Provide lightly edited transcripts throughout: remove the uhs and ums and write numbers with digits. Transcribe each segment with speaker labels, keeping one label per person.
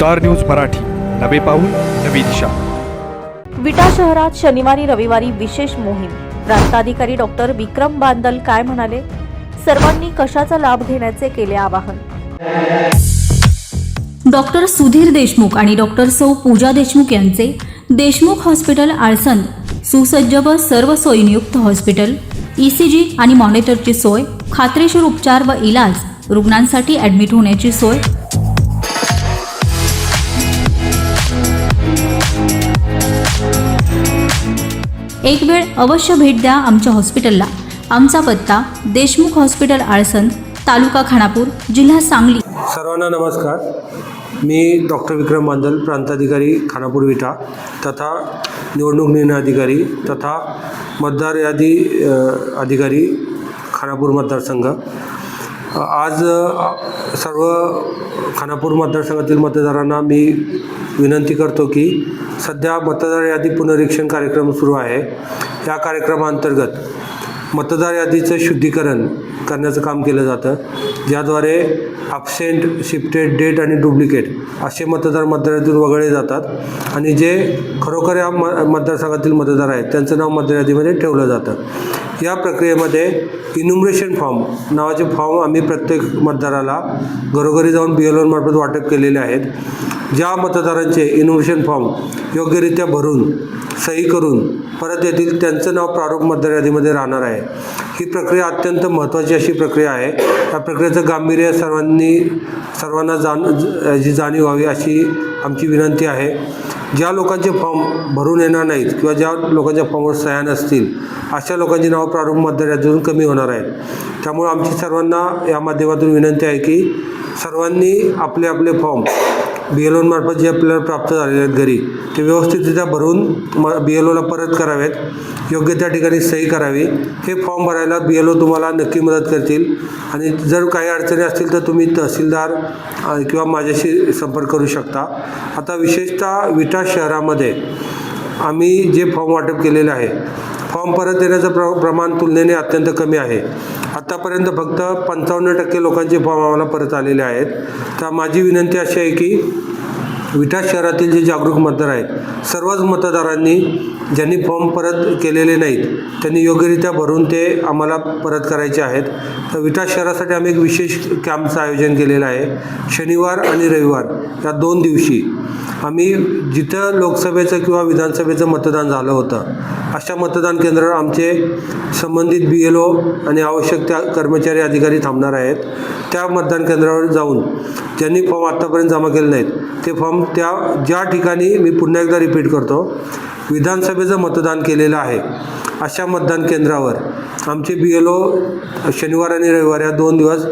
Speaker 1: Star news Marathi, नवे पाऊल नवी दिशा।
Speaker 2: विटा शहरात शनिवारी रविवारी विशेष मोहीम। प्रांताधिकारी डॉक्टर विक्रम बांदल काय म्हणाले? सर्वांनी कशाचा लाभ घेण्याचे केले आवाहन।
Speaker 3: डॉक्टर सुधीर देशमुख आणि डॉक्टर सौ पूजा देशमुख यांचे देशमुख हॉस्पिटल आळसंद सुसज्ज व सर्व सोयीयुक्त हॉस्पिटल, ECG आणि मॉनिटरची सोय, खात्रीशीर उपचार व इलाज, रुग्णांसाठी ॲडमिट होण्याची सोय। एक वेळ अवश्य भेट द्या आमच्या हॉस्पिटलला। आमचा पत्ता देशमुख हॉस्पिटल आळसंद, तालुका खानापूर, जिल्हा सांगली।
Speaker 4: सर्वांना नमस्कार। मी डॉक्टर विक्रम बांदल, प्रांताधिकारी खानापूर विटा तथा निवडणूक निर्णय अधिकारी तथा मतदार यादी अधिकारी खानापूर मतदारसंघ। आज सर्व खानापूर मतदारसंघातील मतदारांना मी विनंती करतो की सध्या मतदार यादी पुनरीक्षण कार्यक्रम सुरू आहे। या कार्यक्रमाअंतर्गत मतदार यादीचं शुद्धीकरण करण्याचं काम केलं जातं, ज्याद्वारे ॲब्सेंट, शिफ्टेड, डेट आणि डुप्लिकेट असे मतदार मतदारातून वगळले जातात आणि जे खरोखर या मतदारसंघातील मतदार आहेत त्यांचं नाव मतदार यादीमध्ये ठेवलं जातं। या प्रक्रियेमध्ये इन्युमरेशन फॉर्म नावाचे फॉर्म आम्ही प्रत्येक मतदाराला घरोघरी जाऊन BLO मार्फत वाटप केलेले आहेत। ज्या मतदारांचे इन्युमरेशन फॉर्म योग्यरित्या भरून सही करून परत येतील त्यांचं नाव प्रारूप मतदार यादीमध्ये राहणार आहे। ही प्रक्रिया अत्यंत महत्त्वाची अशी प्रक्रिया आहे। या प्रक्रियेचं गांभीर्य सर्वांना जाणीव व्हावी अशी आमची विनंती आहे। ज्या लोकांचे फॉर्म भरून येणार नाहीत किंवा ज्या लोकांच्या फॉर्मवर सह्या नसतील अशा लोकांची नावं प्रारूप मतदार यादीतून कमी होणार आहेत। त्यामुळे आमची सर्वांना या माध्यमातून विनंती आहे की सर्वांनी आपले आपले फॉर्म BLO मार्फत जे आपल्याला प्राप्त झालेले आहेत घरी ते व्यवस्थितरित्या भरून BLOला परत करावेत, योग्य त्या ठिकाणी सही करावी। हे फॉर्म भरायला BLO तुम्हाला नक्की मदत करतील आणि जर काही अडचणी असतील तर तुम्ही तहसीलदार किंवा माझ्याशी संपर्क करू शकता। आता विशेषतः विटा शहरामध्ये आम्ही जे फॉर्म वाटप केलेले आहे, फॉर्म परत येण्याचं प्रमाण तुलनेने अत्यंत कमी आहे। आत्तापर्यंत फक्त 55% लोकांचे फॉर्म आम्हाला परत आलेले आहेत। तर माझी विनंती अशी आहे की विटा शहरातील जे जागरूक मतदार आहेत, सर्वच मतदारांनी ज्यांनी फॉर्म परत केलेले नाहीत त्यांनी योग्यरित्या भरून ते आम्हाला परत करायचे आहेत। तर विटा शहरासाठी आम्ही एक विशेष कॅम्पचं आयोजन केलेलं आहे। शनिवार आणि रविवार या 2 दिवशी आम्ही जिथं लोकसभेचं किंवा विधानसभेचं मतदान झालं होतं अशा मतदान केंद्रावर आमचे संबंधित BLO आणि आवश्यक त्या कर्मचारी अधिकारी थांबणार आहेत। त्या मतदान केंद्रावर जाऊन ज्यांनी फॉर्म आत्तापर्यंत जमा केले नाहीत ते फॉर्म ज्या ठिकाणी मी पुन्हा एकदा रिपीट करतो, विधानसभेचं मतदान केलेलं आहे अशा मतदान केंद्रावर आमचे BLO शनिवार आणि रविवार या 2 दिवस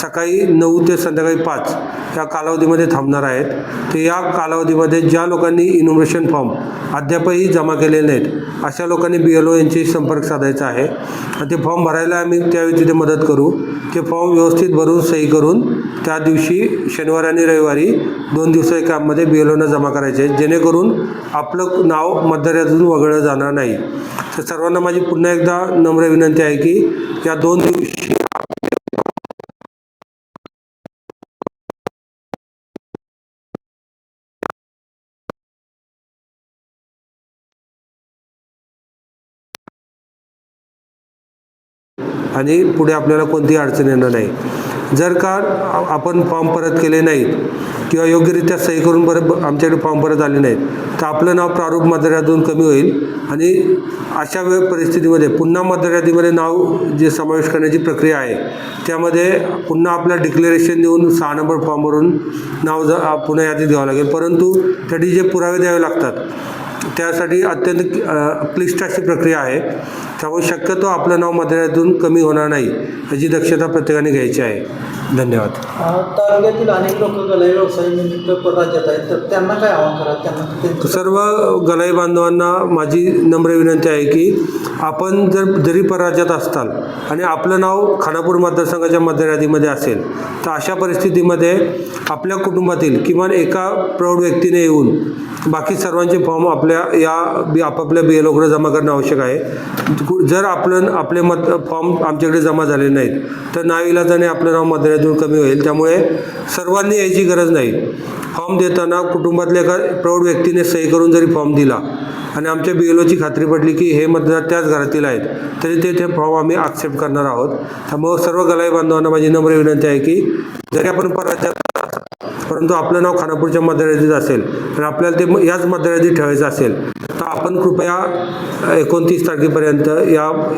Speaker 4: सकाळी 9 ते संध्याकाळी 5 या कालावधीमध्ये थांबणार आहेत। तर या कालावधीमध्ये ज्या लोकांनी इन्युमरेशन फॉर्म अद्यापही जमा केलेले नाहीत अशा लोकांनी BLO यांची संपर्क साधायचा आहे आणि ते फॉर्म भरायला आम्ही त्यावेळी तिथे मदत करू। ते फॉर्म व्यवस्थित भरून सही करून त्या दिवशी शनिवार आणि रविवारी 2 दिवसाच्या कॅम्पमध्ये BLOना जमा करायचे, जेणेकरून आपलं नाव मतदार यादीतून वगळलं जाणार नाही। तर सर्वांना माझी पुन्हा एकदा नम्र विनंती आहे की या 2 दिवशी आणि पुढे आपल्याला कोणतीही अडचण येणार नाही। जर का आपण फॉर्म परत केले नाहीत किंवा योग्यरित्या सही करून आमच्याकडे फॉर्म परत आले नाहीत तर आपलं नाव प्रारूप मतदार यादीतून कमी होईल आणि अशा परिस्थितीमध्ये पुन्हा मतदार यादीमध्ये नाव जे समावेश करण्याची प्रक्रिया आहे त्यामध्ये पुन्हा आपलं डिक्लेरेशन देऊन 6 नंबर फॉर्म भरून नाव पुन्हा यादीत घ्यावं लागेल, परंतु त्यासाठी जे पुरावे द्यावे लागतात त्यासाठी अत्यंत क्लिष्ट अशी प्रक्रिया आहे। त्यामुळे शक्यतो आपलं नाव मतदार यादीतून कमी होणार नाही याची दक्षता प्रत्येकाने घ्यायची आहे। धन्यवाद।
Speaker 5: तालुक्यातील अनेक लोक गलाई व्यवसायानिमित्त परराज्यात आहेत, तर त्यांना काय आवाहन करा? त्यांना
Speaker 4: सर्व गलाई बांधवांना माझी नम्र विनंती आहे की आपण जरी परराज्यात असताल आणि आपलं नाव खानापूर मतदारसंघाच्या मतदार यादीमध्ये असेल तर अशा परिस्थितीमध्ये आपल्या कुटुंबातील किमान एका प्रौढ व्यक्तीने येऊन बाकी सर्वांचे फॉर्म आपापल्या BLOकडे जमा करणं आवश्यक आहे। जर आपले फॉर्म आमच्याकडे जमा झाले नाहीत तर नाईलाजाने आपलं नाव मतदार मतदारातून कमी होईल. त्यामुळे सर्वांनी यायची गरज नाही. फॉर्म देताना कुटुंबातल्या एका प्रौढ व्यक्तीने सही करून जरी फॉर्म दिला आणि आमच्या BLOची खात्री पडली की हे मतदार त्याच घरातील आहेत, तरी ते फॉर्म आम्ही ॲक्सेप्ट करणार आहोत. त्यामुळे सर्व गलाई बांधवांना माझी नम्र विनंती आहे की जरी आपण परराज्यात परंतु आपलं नाव खानापूरच्या मतदारयादीत असेल आणि आपल्याला ते याच मतदारयादीत ठेवायचं असेल तर आपण कृपया 29 तारखेपर्यंत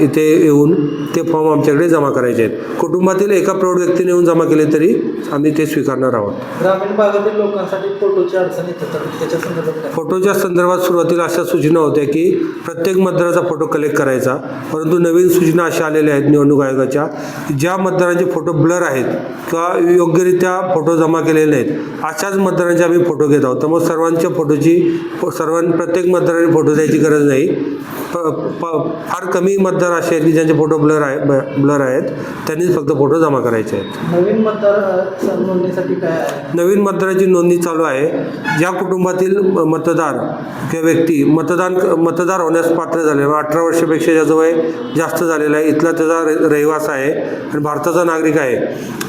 Speaker 4: इथे येऊन ते फॉर्म आमच्याकडे जमा करायचे आहेत. कुटुंबातील एका प्रौढ व्यक्तीने येऊन जमा केले तरी आम्ही ते स्वीकारणार आहोत.
Speaker 5: ग्रामीण भागातील लोकांसाठी फोटोची अडचण येते तर त्याच्या संदर्भात काय?
Speaker 4: फोटोच्या संदर्भात सुरुवातीला अशा सूचना होत्या की प्रत्येक मतदाराचा फोटो कलेक्ट करायचा, परंतु नवीन सूचना अशा आलेल्या आहेत निवडणूक आयोगाच्या, ज्या मतदारांचे फोटो ब्लर आहेत किंवा योग्यरित्या फोटो जमा केलेले नाहीत अशाच मतदारांचे आम्ही फोटो घेत आहोत. त्यामुळे सर्वांच्या प्रत्येक मतदारांनी फोटो द्यायची गरज नाही. फार कमी मतदार असे आहेत की ज्यांचे फोटो ब्लर आहेत त्यांनीच फक्त फोटो जमा करायचे आहेत.
Speaker 5: नवीन मतदार नोंदणीसाठी काय आहे?
Speaker 4: नवीन मतदाराची नोंदणी चालू आहे. ज्या कुटुंबातील मतदार किंवा व्यक्ती मतदार होण्यास पात्र झाले, 18 वर्षापेक्षा ज्याचं वय जास्त झालेलं आहे, इथला त्याचा रहिवास आहे आणि भारताचा नागरिक आहे,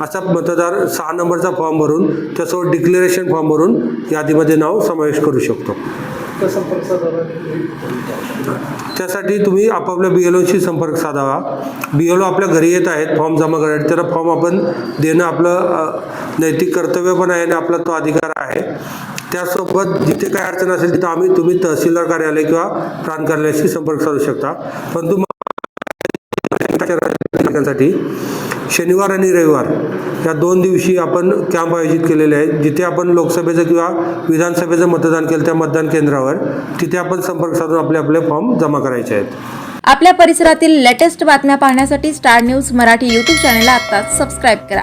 Speaker 4: असा मतदार 6 नंबरचा फॉर्म भरून त्यासोबत डिक्लेरेशन फॉर्म भरून यादीमध्ये नाव समावेश करू शकतो.
Speaker 5: संपर्क साधावा?
Speaker 4: त्यासाठी तुम्ही आपापल्या BLOशी संपर्क साधावा. BLO आपल्या घरी येत आहेत फॉर्म जमा करायला, त्याला फॉर्म आपण देणं आपलं नैतिक कर्तव्य पण आहे आणि आपला तो अधिकार आहे. त्यासोबत जिथे काय अडचण असेल तिथं तुम्ही तहसीलदार कार्यालय किंवा प्रांत कार्यालयाशी संपर्क साधू शकता. परंतु साठी शनिवार आणि रविवार या 2 दिवशी आपण कॅम्प आयोजित केलेले आहेत, जिथे आपण लोकसभेचं किंवा विधानसभेचं मतदान केलं त्या मतदान केंद्रावर तिथे आपण संपर्क साधून आपले फॉर्म जमा करायचे आहेत.
Speaker 6: आपल्या परिसरातील लेटेस्ट बातम्या पाहण्यासाठी स्टार न्यूज मराठी यूट्यूब चॅनलला आत्ताच सबस्क्राईब करा.